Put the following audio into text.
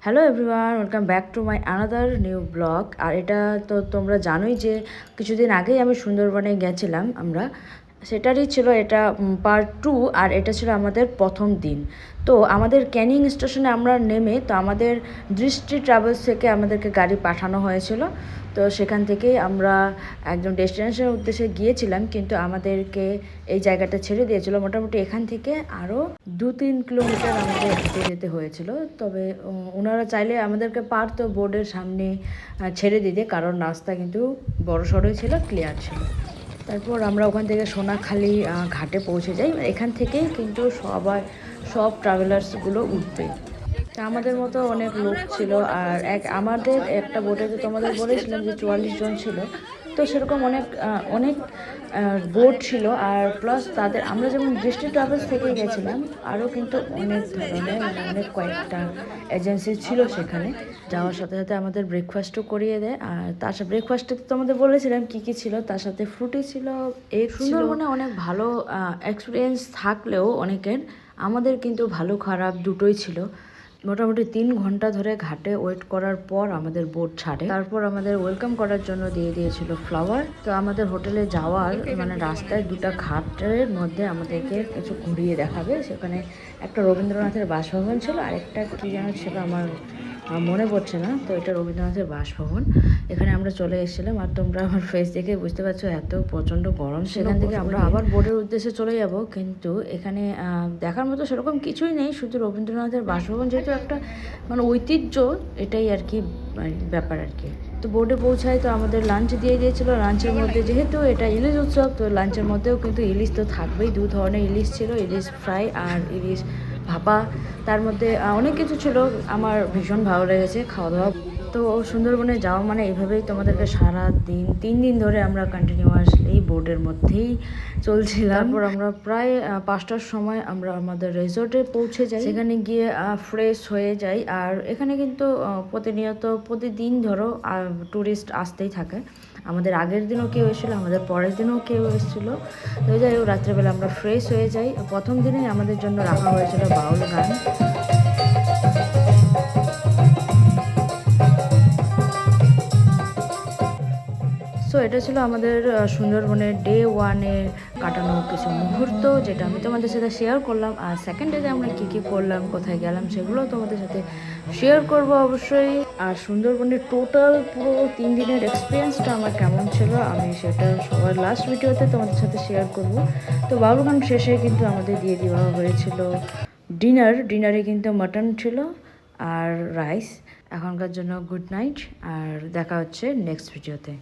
Hello everyone, welcome back to my another new blog. আর এটা তো তোমরা জানোই যে কিছুদিন আগেই আমি সুন্দরবনে গেছিলাম আমরা, সেটারই ছিল এটা পার্ট 2। আর এটা ছিল আমাদের প্রথম দিন। তো আমাদের ক্যানিং স্টেশনে আমরা নেমে তো আমাদের দৃষ্টি ট্রাভেলস থেকে আমাদেরকে গাড়ি পাঠানো হয়েছিল। তো সেখান থেকেই আমরা একদম ডেস্টিনেশনের উদ্দেশ্যে গিয়েছিলাম, কিন্তু আমাদেরকে এই জায়গাটা ছেড়ে দিয়েছিল। মোটামুটি এখান থেকে আরও 2-3 কিলোমিটার আমাদের হেঁটে যেতে হয়েছিল। তবে ওনারা চাইলে আমাদেরকে পারতো বোর্ডের সামনে ছেড়ে দিতে, কারণ রাস্তা কিন্তু বড় সড়োই ছিল, ক্লিয়ার ছিল। তারপর আমরা ওখান থেকে সোনাখালি ঘাটে পৌঁছে যাই। এখান থেকেই কিন্তু সব ট্রাভেলার্সগুলো উঠবে। তা আমাদের মতো অনেক লোক ছিল। আর আমাদের একটা বোটে তো তোমাদের বলেছিলাম যে 44 জন ছিল। তো সেরকম অনেক বোট ছিল। আর প্লাস তাদের আমরা যেমন দৃষ্টি ট্রাভেলস থেকে গেছিলাম, আরও কিন্তু অনেক ধরনের অনেক কয়েকটা এজেন্সি ছিল সেখানে। যাওয়ার সাথে সাথে আমাদের ব্রেকফাস্টও করিয়ে দেয়। আর তার সাথে ব্রেকফাস্টে তো তোমাদের বলেছিলাম কী কী ছিল, তার সাথে ফ্রুটি ছিল, এগ ছিল। সুন্দরবনে অনেক ভালো এক্সপিরিয়েন্স থাকলেও অনেকের, আমাদের কিন্তু ভালো খারাপ দুটোই ছিল। মোটামুটি 3 ঘন্টা ধরে ঘাটে ওয়েট করার পর আমাদের বোট ছাড়ে। তারপর আমাদের ওয়েলকাম করার জন্য দিয়ে দিয়েছিল ফ্লাওয়ার। তো আমাদের হোটেলে যাওয়ার রাস্তায় 2টা ঘাটের মধ্যে আমাদেরকে কিছু ঘুরিয়ে দেখাবে। সেখানে একটা রবীন্দ্রনাথের বাসভবন ছিল, আর একটা কী যেন ছিল আমার মনে পড়ছে না। তো এটা রবীন্দ্রনাথের বাসভবন। এখানে আমরা চলে এসেছিলাম। আর তোমরা আমার ফেস দেখে বুঝতে পারছো এত প্রচণ্ড গরম। সেখান থেকে আমরা আবার বোর্ডের উদ্দেশ্যে চলে যাব, কিন্তু এখানে দেখার মতো সেরকম কিছুই নেই, শুধু রবীন্দ্রনাথের বাসভবন যেহেতু একটা ঐতিহ্য, এটাই আর কি ব্যাপার আর কি। তো বোর্ডে পৌঁছায় তো আমাদের লাঞ্চ দিয়ে দিয়েছিল। লাঞ্চের মধ্যে যেহেতু এটা ইলিশ উৎসব, তো লাঞ্চের মধ্যেও কিন্তু ইলিশ তো থাকবেই। 2 ধরনের ইলিশ ছিল, ইলিশ ফ্রাই আর ইলিশ ভাপা। তার মধ্যে অনেক কিছু ছিল। আমার ভীষণ ভালো লেগেছে খাওয়া দাওয়া। তো সুন্দরবনে যাওয়া মানে এইভাবেই তোমাদেরকে সারা দিন 3 দিন ধরে আমরা কন্টিনিউয়াসলি বোর্ডের মধ্যেই চলছিলাম। তারপর আমরা প্রায় 5টার সময় আমরা আমাদের রিসোর্টে পৌঁছে যাই। সেখানে গিয়ে ফ্রেশ হয়ে যাই। আর এখানে কিন্তু প্রতিদিন ধরো ট্যুরিস্ট আসতেই থাকে। আমাদের আগের দিনও কেউ এসেছিলো, আমাদের পরের দিনও কেউ এসেছিলো। তো যাই হোক, রাত্রেবেলা আমরা ফ্রেশ হয়ে যাই। প্রথম দিনেই আমাদের জন্য রাখা হয়েছিল বাউল গান। সো এটা ছিল আমাদের সুন্দরবনের ডে 1-এ কাটানো কিছু মুহূর্ত, যেটা আমি তোমাদের সাথে শেয়ার করলাম। আর সেকেন্ড ডেতে আমরা কী কী করলাম, কোথায় গেলাম, সেগুলোও তোমাদের সাথে শেয়ার করব অবশ্যই। আর সুন্দরবনের টোটাল পুরো 3 দিনের এক্সপিরিয়েন্সটা আমার কেমন ছিল, আমি সেটা সবার লাস্ট ভিডিওতে তোমাদের সাথে শেয়ার করব। তো বাউল গান শেষে কিন্তু আমাদের দিয়ে দেওয়া হয়েছিল ডিনারে কিন্তু মাটন ছিল আর রাইস। এখনকার জন্য গুড নাইট, আর দেখা হচ্ছে নেক্সট ভিডিওতে।